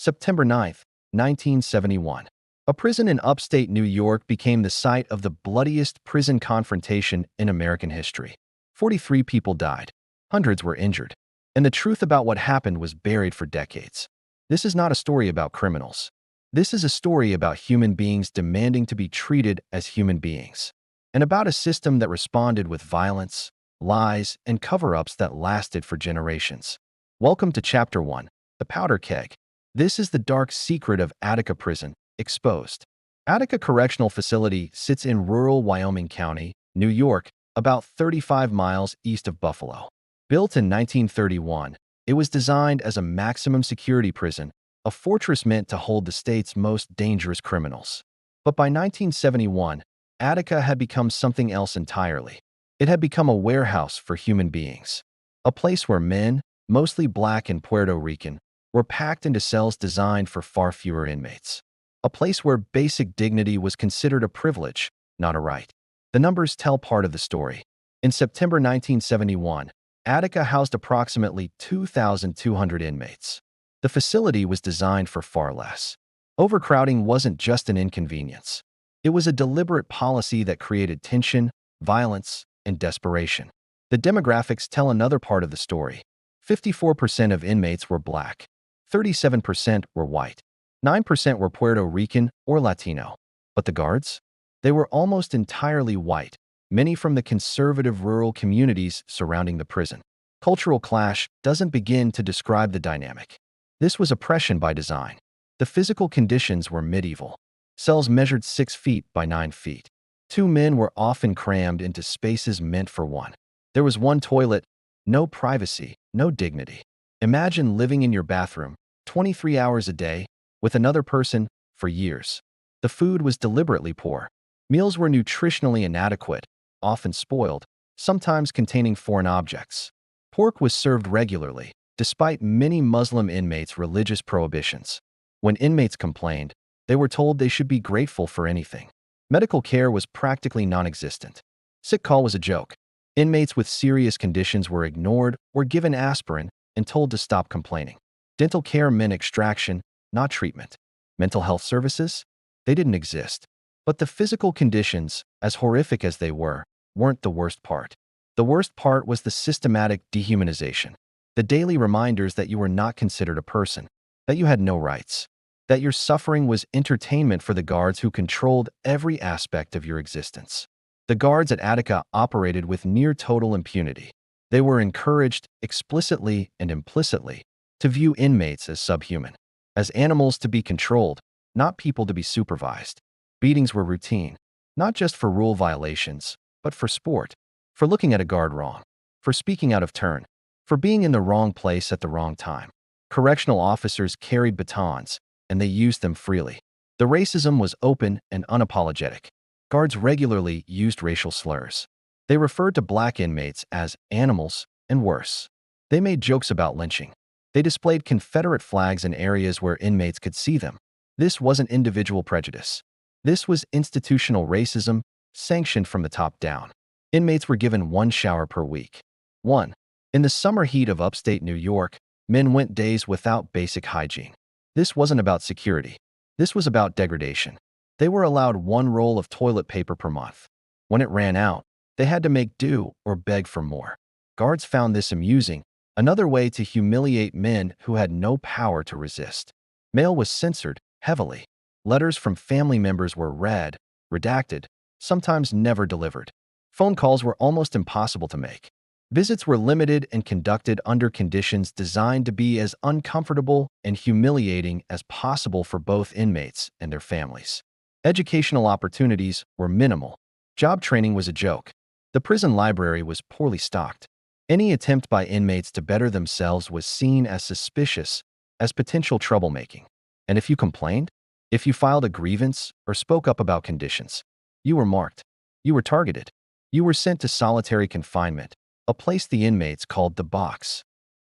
September 9, 1971. A prison in upstate New York became the site of the bloodiest prison confrontation in American history. 43 people died. Hundreds were injured. And the truth about what happened was buried for decades. This is not a story about criminals. This is a story about human beings demanding to be treated as human beings. And about a system that responded with violence, lies, and cover-ups that lasted for generations. Welcome to Chapter 1, The Powder Keg. This is the dark secret of Attica Prison, exposed. Attica Correctional Facility sits in rural Wyoming County, New York, about 35 miles east of Buffalo. Built in 1931, it was designed as a maximum security prison, a fortress meant to hold the state's most dangerous criminals. But by 1971, Attica had become something else entirely. It had become a warehouse for human beings. A place where men, mostly black and Puerto Rican, were packed into cells designed for far fewer inmates. A place where basic dignity was considered a privilege, not a right. The numbers tell part of the story. In September 1971, Attica housed approximately 2,200 inmates. The facility was designed for far less. Overcrowding wasn't just an inconvenience. It was a deliberate policy that created tension, violence, and desperation. The demographics tell another part of the story. 54% of inmates were black. 37% were white. 9% were Puerto Rican or Latino. But the guards? They were almost entirely white, many from the conservative rural communities surrounding the prison. Cultural clash doesn't begin to describe the dynamic. This was oppression by design. The physical conditions were medieval. Cells measured 6 feet by 9 feet. 2 men were often crammed into spaces meant for one. There was one toilet, no privacy, no dignity. Imagine living in your bathroom 23 hours a day with another person for years. The food was deliberately poor. Meals were nutritionally inadequate, often spoiled, sometimes containing foreign objects. Pork was served regularly, despite many Muslim inmates' religious prohibitions. When inmates complained, they were told they should be grateful for anything. Medical care was practically non-existent. Sick call was a joke. Inmates with serious conditions were ignored or given aspirin and told to stop complaining. Dental care meant extraction, not treatment. Mental health services? They didn't exist. But the physical conditions, as horrific as they were, weren't the worst part. The worst part was the systematic dehumanization. The daily reminders that you were not considered a person, that you had no rights, that your suffering was entertainment for the guards who controlled every aspect of your existence. The guards at Attica operated with near-total impunity. They were encouraged, explicitly and implicitly, to view inmates as subhuman, as animals to be controlled, not people to be supervised. Beatings were routine, not just for rule violations, but for sport, for looking at a guard wrong, for speaking out of turn, for being in the wrong place at the wrong time. Correctional officers carried batons, and they used them freely. The racism was open and unapologetic. Guards regularly used racial slurs. They referred to black inmates as animals and worse. They made jokes about lynching. They displayed Confederate flags in areas where inmates could see them. This wasn't individual prejudice. This was institutional racism, sanctioned from the top down. Inmates were given 1 shower per week. 1. In the summer heat of upstate New York, men went days without basic hygiene. This wasn't about security. This was about degradation. They were allowed 1 roll of toilet paper per month. When it ran out, they had to make do or beg for more. Guards found this amusing, another way to humiliate men who had no power to resist. Mail was censored heavily. Letters from family members were read, redacted, sometimes never delivered. Phone calls were almost impossible to make. Visits were limited and conducted under conditions designed to be as uncomfortable and humiliating as possible for both inmates and their families. Educational opportunities were minimal. Job training was a joke. The prison library was poorly stocked. Any attempt by inmates to better themselves was seen as suspicious, as potential troublemaking. And if you complained, if you filed a grievance or spoke up about conditions, you were marked. You were targeted. You were sent to solitary confinement, a place the inmates called the box.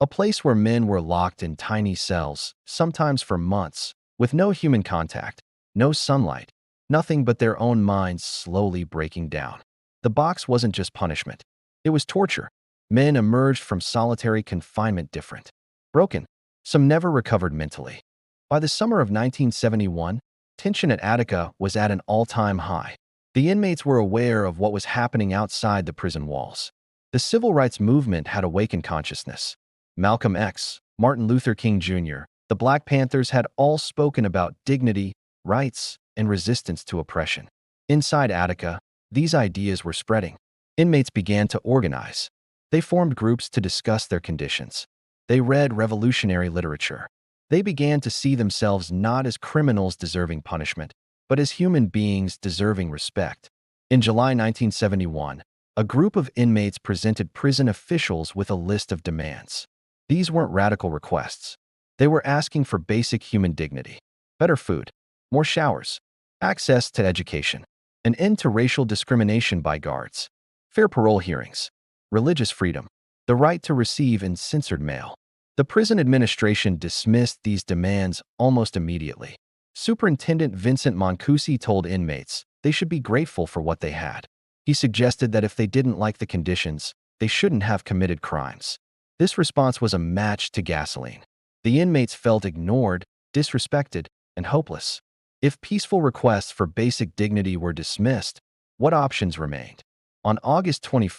A place where men were locked in tiny cells, sometimes for months, with no human contact, no sunlight, nothing but their own minds slowly breaking down. The box wasn't just punishment. It was torture. Men emerged from solitary confinement different. Broken. Some never recovered mentally. By the summer of 1971, tension at Attica was at an all-time high. The inmates were aware of what was happening outside the prison walls. The civil rights movement had awakened consciousness. Malcolm X, Martin Luther King Jr., the Black Panthers had all spoken about dignity, rights, and resistance to oppression. Inside Attica, these ideas were spreading. Inmates began to organize. They formed groups to discuss their conditions. They read revolutionary literature. They began to see themselves not as criminals deserving punishment, but as human beings deserving respect. In July 1971, a group of inmates presented prison officials with a list of demands. These weren't radical requests. They were asking for basic human dignity, better food, more showers, access to education, an end to racial discrimination by guards, fair parole hearings, religious freedom, the right to receive uncensored mail. The prison administration dismissed these demands almost immediately. Superintendent Vincent Mancusi told inmates they should be grateful for what they had. He suggested that if they didn't like the conditions, they shouldn't have committed crimes. This response was a match to gasoline. The inmates felt ignored, disrespected, and hopeless. If peaceful requests for basic dignity were dismissed, what options remained? On August 21,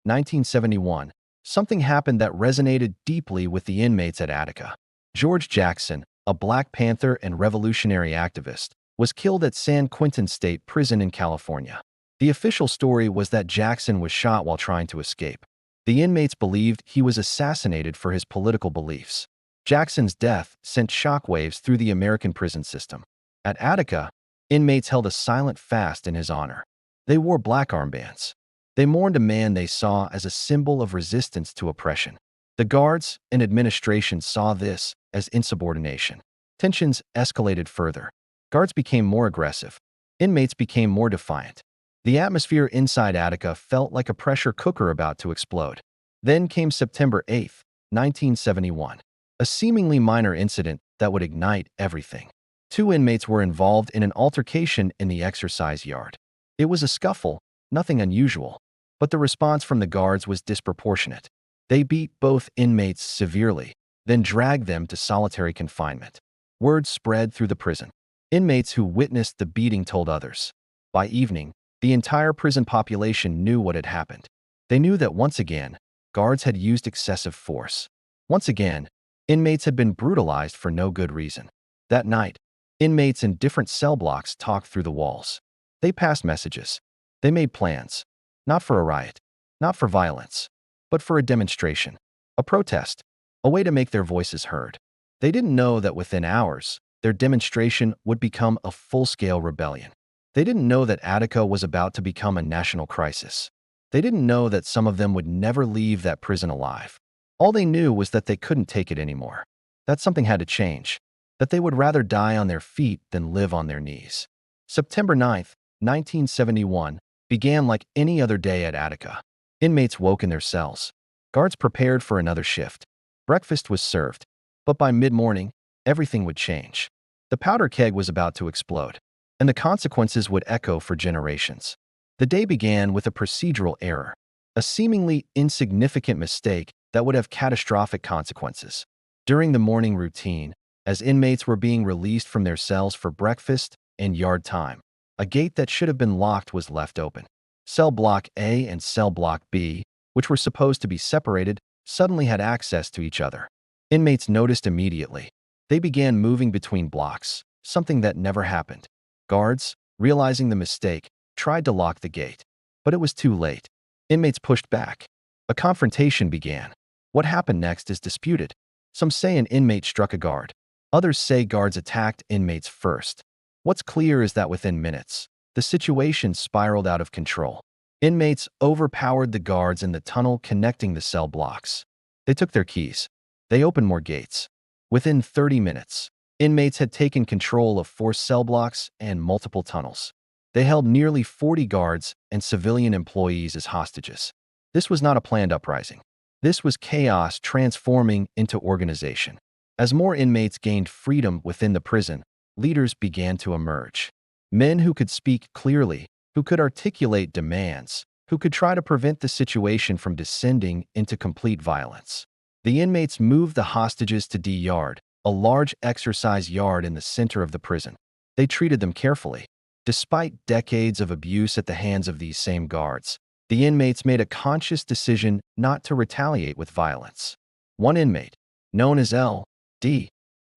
1971, something happened that resonated deeply with the inmates at Attica. George Jackson, a Black Panther and revolutionary activist, was killed at San Quentin State Prison in California. The official story was that Jackson was shot while trying to escape. The inmates believed he was assassinated for his political beliefs. Jackson's death sent shockwaves through the American prison system. At Attica, inmates held a silent fast in his honor. They wore black armbands. They mourned a man they saw as a symbol of resistance to oppression. The guards and administration saw this as insubordination. Tensions escalated further. Guards became more aggressive. Inmates became more defiant. The atmosphere inside Attica felt like a pressure cooker about to explode. Then came September 8, 1971, a seemingly minor incident that would ignite everything. Two inmates were involved in an altercation in the exercise yard. It was a scuffle, nothing unusual, but the response from the guards was disproportionate. They beat both inmates severely, then dragged them to solitary confinement. Word spread through the prison. Inmates who witnessed the beating told others. By evening, the entire prison population knew what had happened. They knew that once again, guards had used excessive force. Once again, inmates had been brutalized for no good reason. That night, inmates in different cell blocks talked through the walls. They passed messages. They made plans. Not for a riot, not for violence, but for a demonstration, a protest, a way to make their voices heard. They didn't know that within hours, their demonstration would become a full-scale rebellion. They didn't know that Attica was about to become a national crisis. They didn't know that some of them would never leave that prison alive. All they knew was that they couldn't take it anymore, that something had to change, that they would rather die on their feet than live on their knees. September 9, 1971, began like any other day at Attica. Inmates woke in their cells. Guards prepared for another shift. Breakfast was served. But by mid-morning, everything would change. The powder keg was about to explode, and the consequences would echo for generations. The day began with a procedural error, a seemingly insignificant mistake that would have catastrophic consequences. During the morning routine, as inmates were being released from their cells for breakfast and yard time, a gate that should have been locked was left open. Cell Block A and Cell Block B, which were supposed to be separated, suddenly had access to each other. Inmates noticed immediately. They began moving between blocks, something that never happened. Guards, realizing the mistake, tried to lock the gate, but it was too late. Inmates pushed back. A confrontation began. What happened next is disputed. Some say an inmate struck a guard. Others say guards attacked inmates first. What's clear is that within minutes, the situation spiraled out of control. Inmates overpowered the guards in the tunnel connecting the cell blocks. They took their keys. They opened more gates. Within 30 minutes, inmates had taken control of 4 cell blocks and multiple tunnels. They held nearly 40 guards and civilian employees as hostages. This was not a planned uprising. This was chaos transforming into organization. As more inmates gained freedom within the prison, leaders began to emerge. Men who could speak clearly, who could articulate demands, who could try to prevent the situation from descending into complete violence. The inmates moved the hostages to D Yard, a large exercise yard in the center of the prison. They treated them carefully. Despite decades of abuse at the hands of these same guards, the inmates made a conscious decision not to retaliate with violence. One inmate, known as L.D.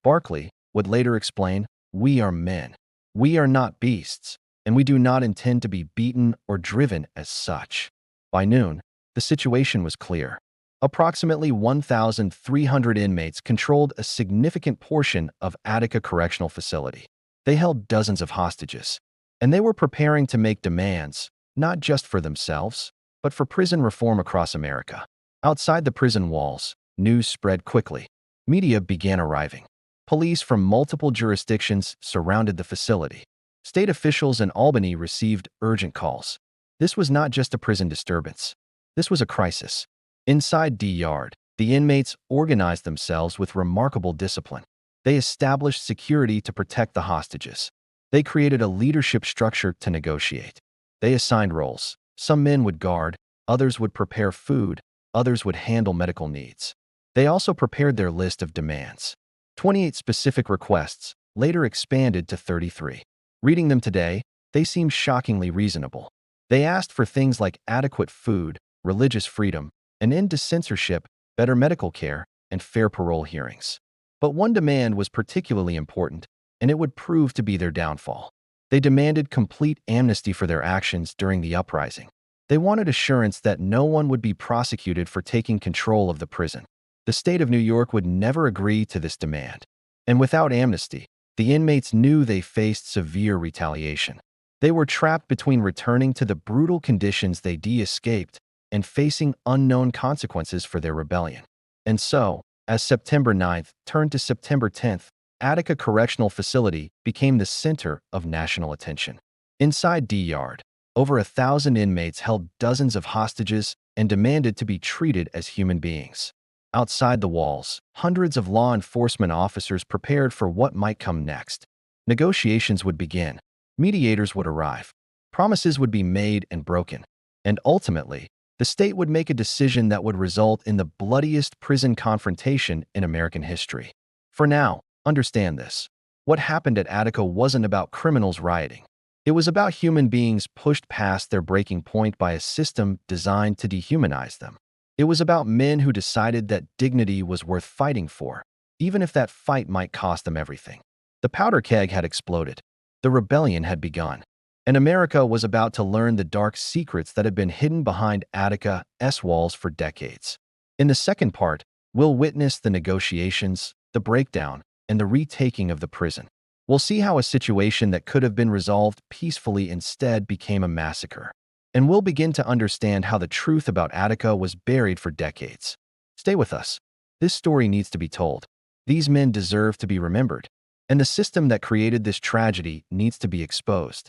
Barkley, would later explain, "We are men. We are not beasts, and we do not intend to be beaten or driven as such." By noon, the situation was clear. Approximately 1,300 inmates controlled a significant portion of Attica Correctional Facility. They held dozens of hostages, and they were preparing to make demands, not just for themselves, but for prison reform across America. Outside the prison walls, news spread quickly. Media began arriving. Police from multiple jurisdictions surrounded the facility. State officials in Albany received urgent calls. This was not just a prison disturbance. This was a crisis. Inside D Yard, the inmates organized themselves with remarkable discipline. They established security to protect the hostages. They created a leadership structure to negotiate. They assigned roles. Some men would guard, others would prepare food, others would handle medical needs. They also prepared their list of demands. 28 specific requests, later expanded to 33. Reading them today, they seem shockingly reasonable. They asked for things like adequate food, religious freedom, an end to censorship, better medical care, and fair parole hearings. But one demand was particularly important, and it would prove to be their downfall. They demanded complete amnesty for their actions during the uprising. They wanted assurance that no one would be prosecuted for taking control of the prison. The state of New York would never agree to this demand. And without amnesty, the inmates knew they faced severe retaliation. They were trapped between returning to the brutal conditions they escaped and facing unknown consequences for their rebellion. And so, as September 9th turned to September 10th, Attica Correctional Facility became the center of national attention. Inside D Yard, over 1,000 inmates held dozens of hostages and demanded to be treated as human beings. Outside the walls, hundreds of law enforcement officers prepared for what might come next. Negotiations would begin. Mediators would arrive. Promises would be made and broken. And ultimately, the state would make a decision that would result in the bloodiest prison confrontation in American history. For now, understand this. What happened at Attica wasn't about criminals rioting. It was about human beings pushed past their breaking point by a system designed to dehumanize them. It was about men who decided that dignity was worth fighting for, even if that fight might cost them everything. The powder keg had exploded. The rebellion had begun. And America was about to learn the dark secrets that had been hidden behind Attica's walls for decades. In the second part, we'll witness the negotiations, the breakdown, and the retaking of the prison. We'll see how a situation that could have been resolved peacefully instead became a massacre. And we'll begin to understand how the truth about Attica was buried for decades. Stay with us. This story needs to be told. These men deserve to be remembered. And the system that created this tragedy needs to be exposed.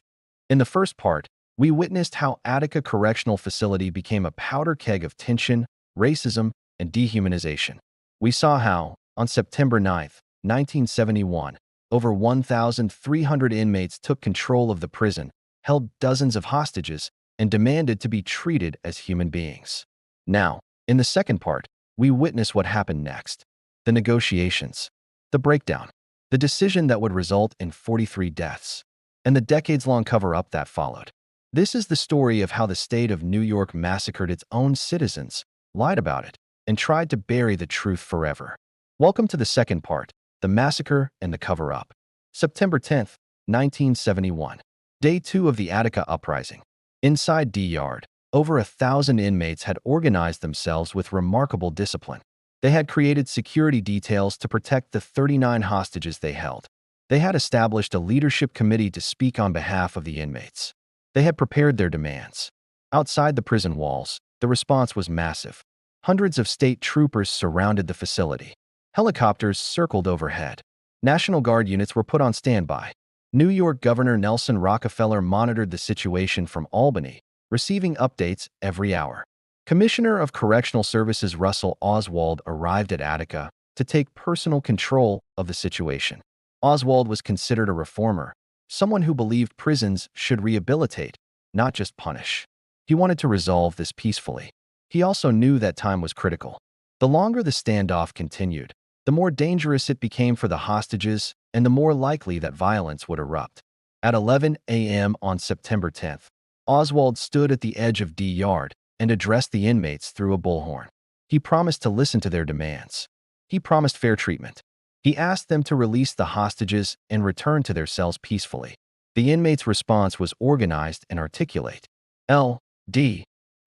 In the first part, we witnessed how Attica Correctional Facility became a powder keg of tension, racism, and dehumanization. We saw how, on September 9th, 1971, over 1,300 inmates took control of the prison, held dozens of hostages, and demanded to be treated as human beings. Now, in the second part, we witness what happened next. The negotiations, the breakdown, the decision that would result in 43 deaths, and the decades-long cover-up that followed. This is the story of how the state of New York massacred its own citizens, lied about it, and tried to bury the truth forever. Welcome to the second part, the massacre and the cover-up. September 10th, 1971. Day 2 of the Attica uprising. Inside D Yard, over 1,000 inmates had organized themselves with remarkable discipline. They had created security details to protect the 39 hostages they held. They had established a leadership committee to speak on behalf of the inmates. They had prepared their demands. Outside the prison walls, the response was massive. Hundreds of state troopers surrounded the facility. Helicopters circled overhead. National Guard units were put on standby. New York Governor Nelson Rockefeller monitored the situation from Albany, receiving updates every hour. Commissioner of Correctional Services Russell Oswald arrived at Attica to take personal control of the situation. Oswald was considered a reformer, someone who believed prisons should rehabilitate, not just punish. He wanted to resolve this peacefully. He also knew that time was critical. The longer the standoff continued, the more dangerous it became for the hostages and the more likely that violence would erupt. At 11 a.m. on September 10th, Oswald stood at the edge of D Yard and addressed the inmates through a bullhorn. He promised to listen to their demands. He promised fair treatment. He asked them to release the hostages and return to their cells peacefully. The inmates' response was organized and articulate. L.D.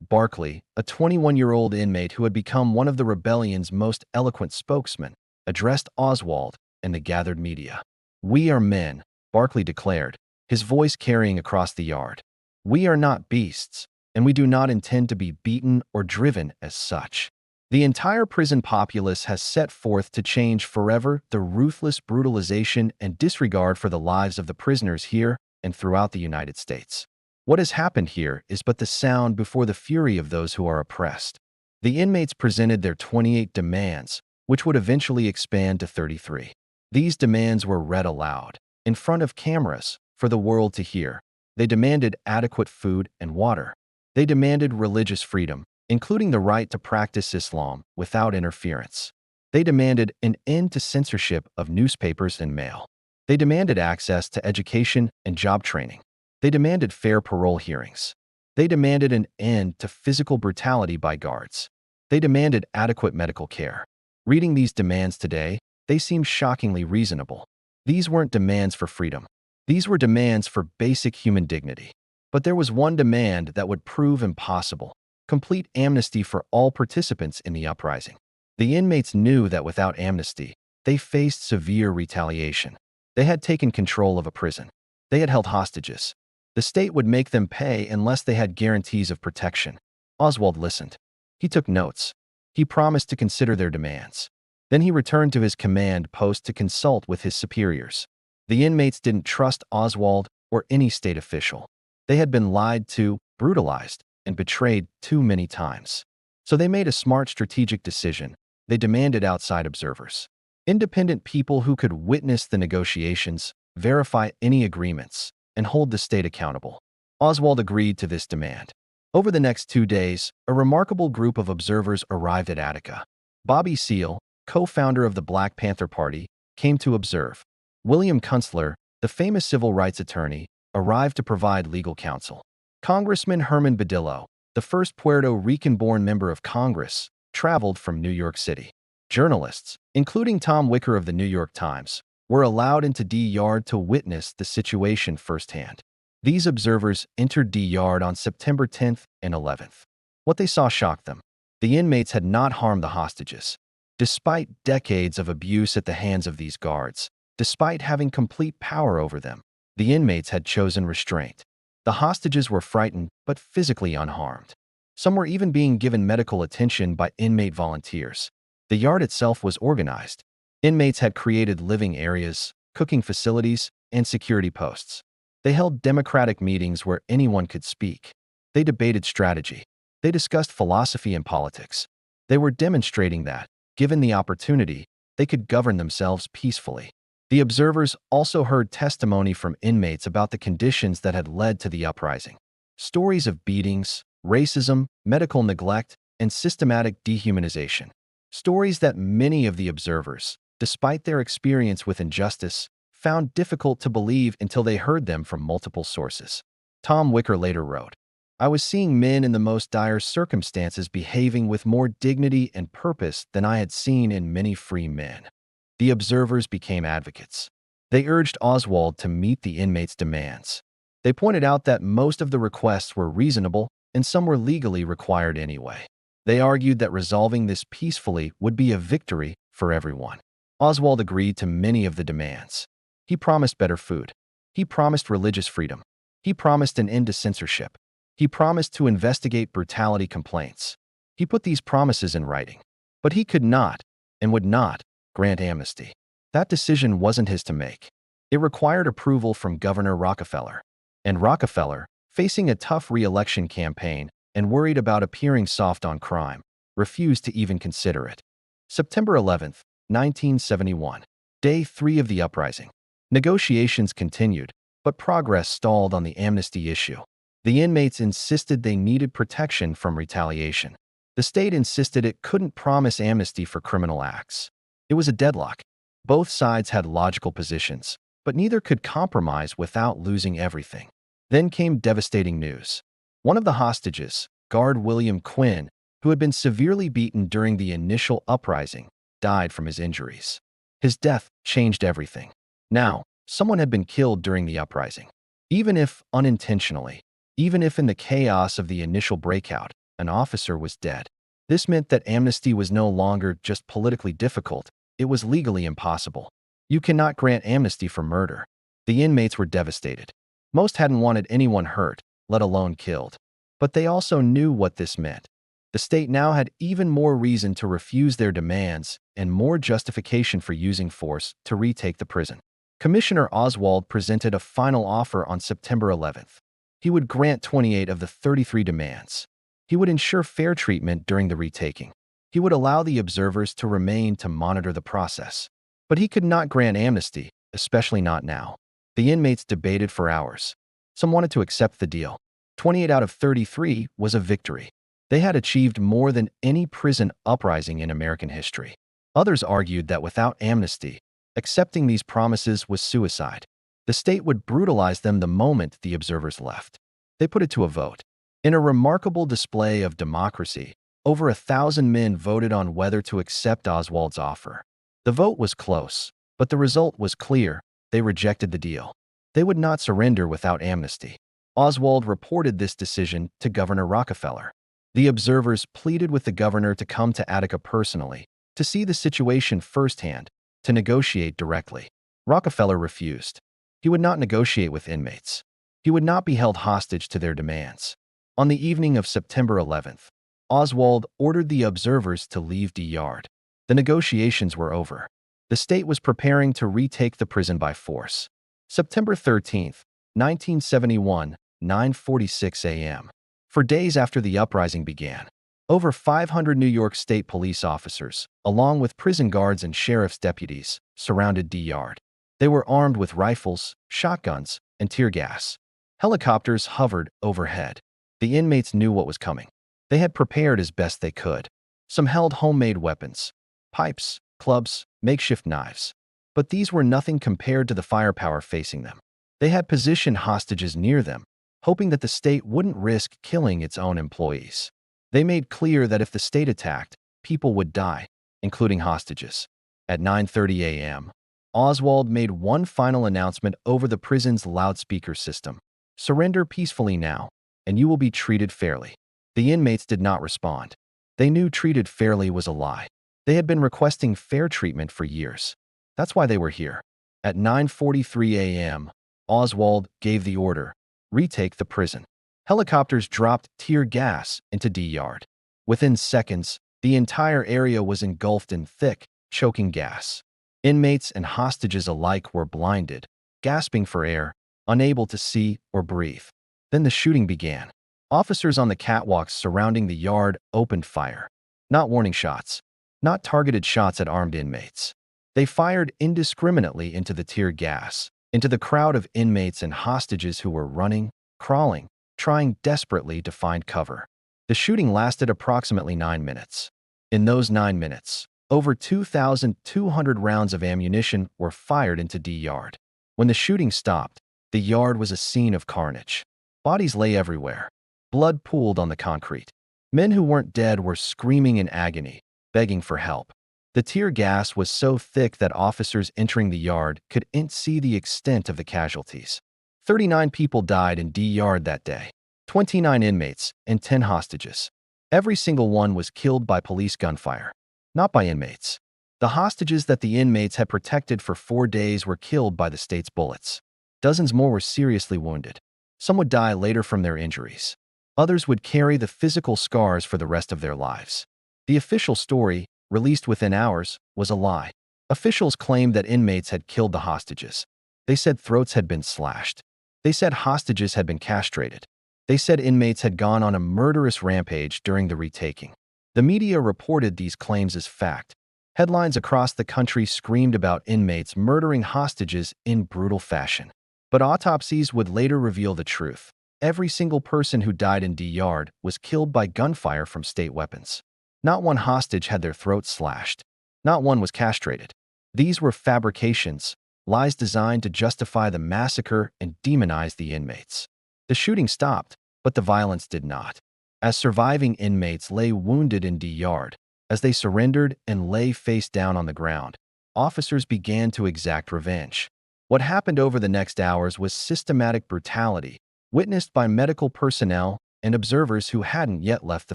Barkley, a 21-year-old inmate who had become one of the rebellion's most eloquent spokesmen, addressed Oswald and the gathered media. "We are men," Barkley declared, his voice carrying across the yard. "We are not beasts, and we do not intend to be beaten or driven as such. The entire prison populace has set forth to change forever the ruthless brutalization and disregard for the lives of the prisoners here and throughout the United States. What has happened here is but the sound before the fury of those who are oppressed." The inmates presented their 28 demands, which would eventually expand to 33. These demands were read aloud, in front of cameras, for the world to hear. They demanded adequate food and water. They demanded religious freedom, including the right to practice Islam without interference. They demanded an end to censorship of newspapers and mail. They demanded access to education and job training. They demanded fair parole hearings. They demanded an end to physical brutality by guards. They demanded adequate medical care. Reading these demands today, they seem shockingly reasonable. These weren't demands for freedom. These were demands for basic human dignity. But there was one demand that would prove impossible: complete amnesty for all participants in the uprising. The inmates knew that without amnesty, they faced severe retaliation. They had taken control of a prison. They had held hostages. The state would make them pay unless they had guarantees of protection. Oswald listened. He took notes. He promised to consider their demands. Then he returned to his command post to consult with his superiors. The inmates didn't trust Oswald or any state official. They had been lied to, brutalized, and betrayed too many times. So they made a smart strategic decision. They demanded outside observers. Independent people who could witness the negotiations, verify any agreements, and hold the state accountable. Oswald agreed to this demand. Over the next 2 days, a remarkable group of observers arrived at Attica. Bobby Seale, co-founder of the Black Panther Party, came to observe. William Kunstler, the famous civil rights attorney, arrived to provide legal counsel. Congressman Herman Badillo, the first Puerto Rican-born member of Congress, traveled from New York City. Journalists, including Tom Wicker of the New York Times, were allowed into D Yard to witness the situation firsthand. These observers entered D Yard on September 10th and 11th. What they saw shocked them. The inmates had not harmed the hostages. Despite decades of abuse at the hands of these guards, despite having complete power over them, the inmates had chosen restraint. The hostages were frightened but physically unharmed. Some were even being given medical attention by inmate volunteers. The yard itself was organized. Inmates had created living areas, cooking facilities, and security posts. They held democratic meetings where anyone could speak. They debated strategy. They discussed philosophy and politics. They were demonstrating that, given the opportunity, they could govern themselves peacefully. The observers also heard testimony from inmates about the conditions that had led to the uprising. Stories of beatings, racism, medical neglect, and systematic dehumanization. Stories that many of the observers, despite their experience with injustice, found difficult to believe until they heard them from multiple sources. Tom Wicker later wrote, "I was seeing men in the most dire circumstances behaving with more dignity and purpose than I had seen in many free men." The observers became advocates. They urged Oswald to meet the inmates' demands. They pointed out that most of the requests were reasonable and some were legally required anyway. They argued that resolving this peacefully would be a victory for everyone. Oswald agreed to many of the demands. He promised better food. He promised religious freedom. He promised an end to censorship. He promised to investigate brutality complaints. He put these promises in writing. But he could not, and would not, grant amnesty. That decision wasn't his to make. It required approval from Governor Rockefeller. And Rockefeller, facing a tough re-election campaign and worried about appearing soft on crime, refused to even consider it. September 11th, 1971. Day 3 of the uprising. Negotiations continued, but progress stalled on the amnesty issue. The inmates insisted they needed protection from retaliation. The state insisted it couldn't promise amnesty for criminal acts. It was a deadlock. Both sides had logical positions, but neither could compromise without losing everything. Then came devastating news. One of the hostages, guard William Quinn, who had been severely beaten during the initial uprising, died from his injuries. His death changed everything. Now, someone had been killed during the uprising. Even if unintentionally, even if in the chaos of the initial breakout, an officer was dead. This meant that amnesty was no longer just politically difficult, it was legally impossible. You cannot grant amnesty for murder. The inmates were devastated. Most hadn't wanted anyone hurt, let alone killed. But they also knew what this meant. The state now had even more reason to refuse their demands and more justification for using force to retake the prison. Commissioner Oswald presented a final offer on September 11th. He would grant 28 of the 33 demands. He would ensure fair treatment during the retaking. He would allow the observers to remain to monitor the process. But he could not grant amnesty, especially not now. The inmates debated for hours. Some wanted to accept the deal. 28 out of 33 was a victory. They had achieved more than any prison uprising in American history. Others argued that without amnesty, accepting these promises was suicide. The state would brutalize them the moment the observers left. They put it to a vote. In a remarkable display of democracy, over 1,000 men voted on whether to accept Oswald's offer. The vote was close, but the result was clear. They rejected the deal. They would not surrender without amnesty. Oswald reported this decision to Governor Rockefeller. The observers pleaded with the governor to come to Attica personally, to see the situation firsthand, to negotiate directly. Rockefeller refused. He would not negotiate with inmates. He would not be held hostage to their demands. On the evening of September 11th, Oswald ordered the observers to leave the yard. The negotiations were over. The state was preparing to retake the prison by force. September 13th, 1971, 9:46 a.m. For days after the uprising began, over 500 New York State police officers, along with prison guards and sheriff's deputies, surrounded the yard. They were armed with rifles, shotguns, and tear gas. Helicopters hovered overhead. The inmates knew what was coming. They had prepared as best they could. Some held homemade weapons, pipes, clubs, makeshift knives. But these were nothing compared to the firepower facing them. They had positioned hostages near them, hoping that the state wouldn't risk killing its own employees. They made clear that if the state attacked, people would die, including hostages. At 9:30 a.m., Oswald made one final announcement over the prison's loudspeaker system. "Surrender peacefully now, and you will be treated fairly." The inmates did not respond. They knew treated fairly was a lie. They had been requesting fair treatment for years. That's why they were here. At 9:43 a.m., Oswald gave the order, "Retake the prison." Helicopters dropped tear gas into D Yard. Within seconds, the entire area was engulfed in thick, choking gas. Inmates and hostages alike were blinded, gasping for air, unable to see or breathe. Then the shooting began. Officers on the catwalks surrounding the yard opened fire. Not warning shots, not targeted shots at armed inmates. They fired indiscriminately into the tear gas, into the crowd of inmates and hostages who were running, crawling, trying desperately to find cover. The shooting lasted approximately 9 minutes. In those 9 minutes, over 2,200 rounds of ammunition were fired into D Yard. When the shooting stopped, the yard was a scene of carnage. Bodies lay everywhere. Blood pooled on the concrete. Men who weren't dead were screaming in agony, begging for help. The tear gas was so thick that officers entering the yard couldn't see the extent of the casualties. 39 people died in D Yard that day. 29 inmates and 10 hostages. Every single one was killed by police gunfire, not by inmates. The hostages that the inmates had protected for 4 days were killed by the state's bullets. Dozens more were seriously wounded. Some would die later from their injuries. Others would carry the physical scars for the rest of their lives. The official story, released within hours, was a lie. Officials claimed that inmates had killed the hostages. They said throats had been slashed. They said hostages had been castrated. They said inmates had gone on a murderous rampage during the retaking. The media reported these claims as fact. Headlines across the country screamed about inmates murdering hostages in brutal fashion. But autopsies would later reveal the truth. Every single person who died in D Yard was killed by gunfire from state weapons. Not one hostage had their throats slashed. Not one was castrated. These were fabrications, lies designed to justify the massacre and demonize the inmates. The shooting stopped, but the violence did not. As surviving inmates lay wounded in D-Yard, as they surrendered and lay face down on the ground, officers began to exact revenge. What happened over the next hours was systematic brutality, witnessed by medical personnel and observers who hadn't yet left the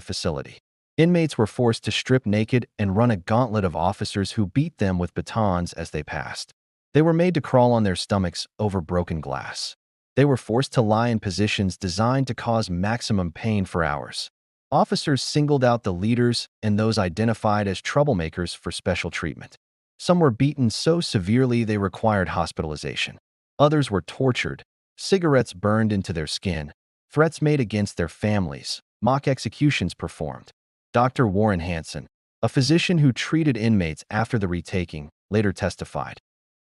facility. Inmates were forced to strip naked and run a gauntlet of officers who beat them with batons as they passed. They were made to crawl on their stomachs over broken glass. They were forced to lie in positions designed to cause maximum pain for hours. Officers singled out the leaders and those identified as troublemakers for special treatment. Some were beaten so severely they required hospitalization. Others were tortured, cigarettes burned into their skin, threats made against their families, mock executions performed. Dr. Warren Hansen, a physician who treated inmates after the retaking, later testified,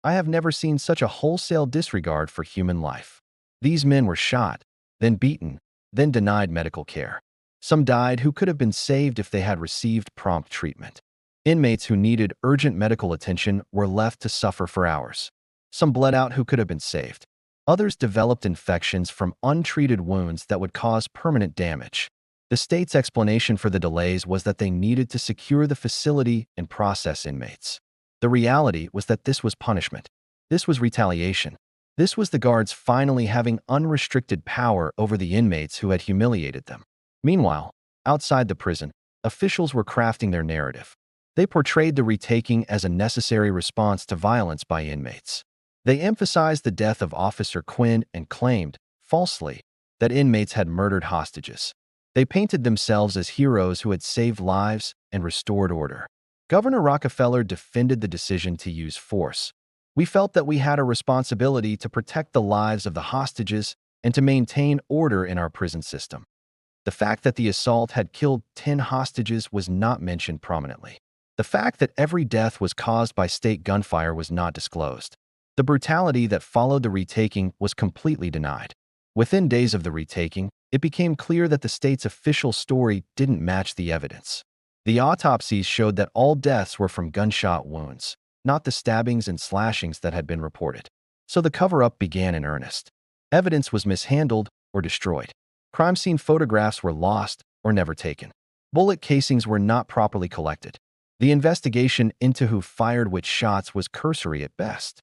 "I have never seen such a wholesale disregard for human life. These men were shot, then beaten, then denied medical care. Some died who could have been saved if they had received prompt treatment. Inmates who needed urgent medical attention were left to suffer for hours. Some bled out who could have been saved. Others developed infections from untreated wounds that would cause permanent damage. The state's explanation for the delays was that they needed to secure the facility and process inmates. The reality was that this was punishment. This was retaliation. This was the guards finally having unrestricted power over the inmates who had humiliated them. Meanwhile, outside the prison, officials were crafting their narrative. They portrayed the retaking as a necessary response to violence by inmates. They emphasized the death of Officer Quinn and claimed, falsely, that inmates had murdered hostages. They painted themselves as heroes who had saved lives and restored order. Governor Rockefeller defended the decision to use force. "We felt that we had a responsibility to protect the lives of the hostages and to maintain order in our prison system." The fact that the assault had killed 10 hostages was not mentioned prominently. The fact that every death was caused by state gunfire was not disclosed. The brutality that followed the retaking was completely denied. Within days of the retaking, it became clear that the state's official story didn't match the evidence. The autopsies showed that all deaths were from gunshot wounds, not the stabbings and slashings that had been reported. So the cover-up began in earnest. Evidence was mishandled or destroyed. Crime scene photographs were lost or never taken. Bullet casings were not properly collected. The investigation into who fired which shots was cursory at best.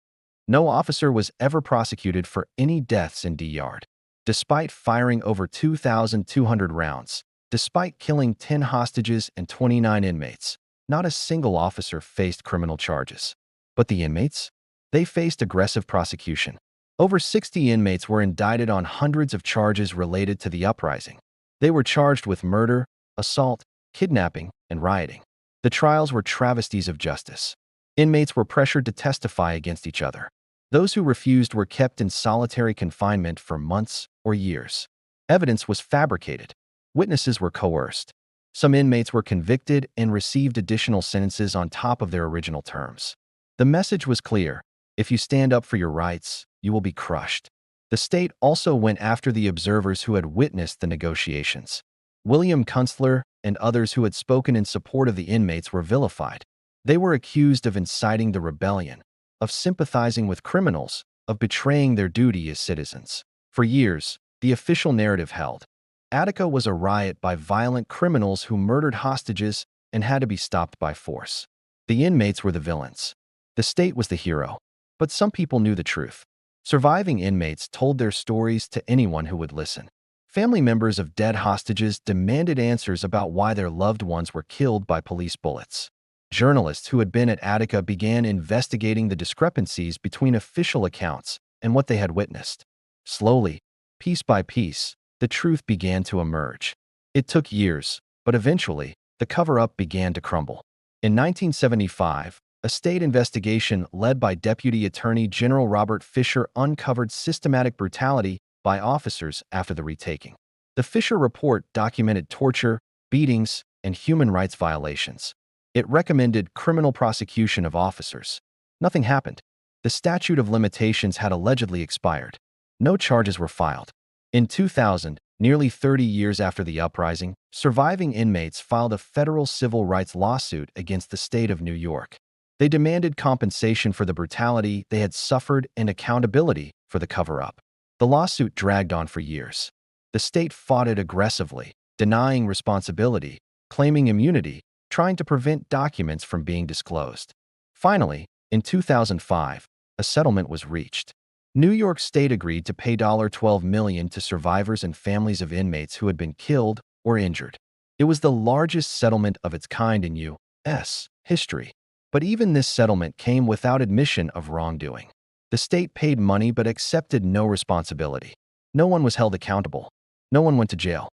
No officer was ever prosecuted for any deaths in D-Yard. Despite firing over 2,200 rounds, despite killing 10 hostages and 29 inmates, not a single officer faced criminal charges. But the inmates? They faced aggressive prosecution. Over 60 inmates were indicted on hundreds of charges related to the uprising. They were charged with murder, assault, kidnapping, and rioting. The trials were travesties of justice. Inmates were pressured to testify against each other. Those who refused were kept in solitary confinement for months or years. Evidence was fabricated. Witnesses were coerced. Some inmates were convicted and received additional sentences on top of their original terms. The message was clear: if you stand up for your rights, you will be crushed. The state also went after the observers who had witnessed the negotiations. William Kunstler and others who had spoken in support of the inmates were vilified. They were accused of inciting the rebellion, of sympathizing with criminals, of betraying their duty as citizens. For years, the official narrative held: Attica was a riot by violent criminals who murdered hostages and had to be stopped by force. The inmates were the villains. The state was the hero. But some people knew the truth. Surviving inmates told their stories to anyone who would listen. Family members of dead hostages demanded answers about why their loved ones were killed by police bullets. Journalists who had been at Attica began investigating the discrepancies between official accounts and what they had witnessed. Slowly, piece by piece, the truth began to emerge. It took years, but eventually, the cover-up began to crumble. In 1975, a state investigation led by Deputy Attorney General Robert Fisher uncovered systematic brutality by officers after the retaking. The Fisher report documented torture, beatings, and human rights violations. It recommended criminal prosecution of officers. Nothing happened. The statute of limitations had allegedly expired. No charges were filed. In 2000, nearly 30 years after the uprising, surviving inmates filed a federal civil rights lawsuit against the state of New York. They demanded compensation for the brutality they had suffered and accountability for the cover-up. The lawsuit dragged on for years. The state fought it aggressively, denying responsibility, claiming immunity, trying to prevent documents from being disclosed. Finally, in 2005, a settlement was reached. New York State agreed to pay $12 million to survivors and families of inmates who had been killed or injured. It was the largest settlement of its kind in U.S. history. But even this settlement came without admission of wrongdoing. The state paid money but accepted no responsibility. No one was held accountable. No one went to jail.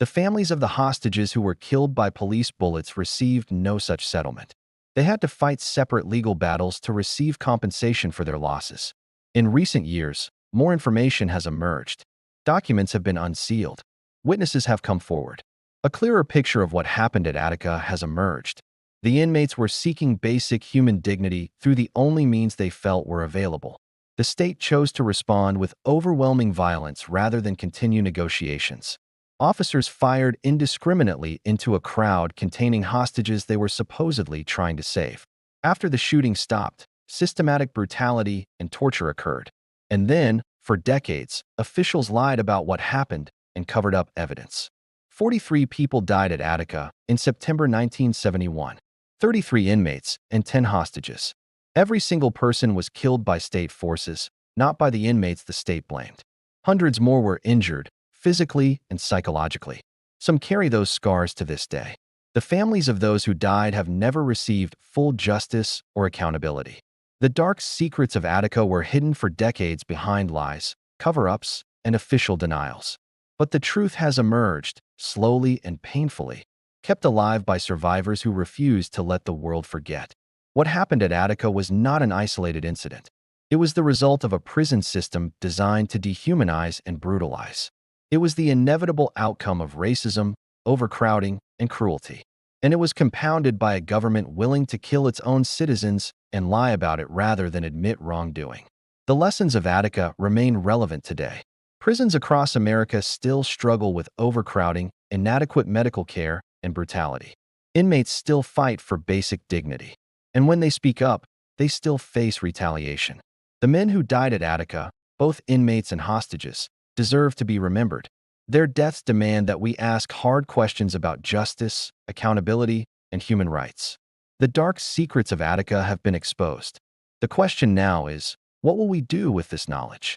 The families of the hostages who were killed by police bullets received no such settlement. They had to fight separate legal battles to receive compensation for their losses. In recent years, more information has emerged. Documents have been unsealed. Witnesses have come forward. A clearer picture of what happened at Attica has emerged. The inmates were seeking basic human dignity through the only means they felt were available. The state chose to respond with overwhelming violence rather than continue negotiations. Officers fired indiscriminately into a crowd containing hostages they were supposedly trying to save. After the shooting stopped, systematic brutality and torture occurred. And then, for decades, officials lied about what happened and covered up evidence. 43 people died at Attica in September 1971. 33 inmates and 10 hostages. Every single person was killed by state forces, not by the inmates the state blamed. Hundreds more were injured, physically and psychologically. Some carry those scars to this day. The families of those who died have never received full justice or accountability. The dark secrets of Attica were hidden for decades behind lies, cover-ups, and official denials. But the truth has emerged, slowly and painfully, kept alive by survivors who refused to let the world forget. What happened at Attica was not an isolated incident. It was the result of a prison system designed to dehumanize and brutalize. It was the inevitable outcome of racism, overcrowding, and cruelty. And it was compounded by a government willing to kill its own citizens and lie about it rather than admit wrongdoing. The lessons of Attica remain relevant today. Prisons across America still struggle with overcrowding, inadequate medical care, and brutality. Inmates still fight for basic dignity. And when they speak up, they still face retaliation. The men who died at Attica, both inmates and hostages, deserve to be remembered. Their deaths demand that we ask hard questions about justice, accountability, and human rights. The dark secrets of Attica have been exposed. The question now is, what will we do with this knowledge?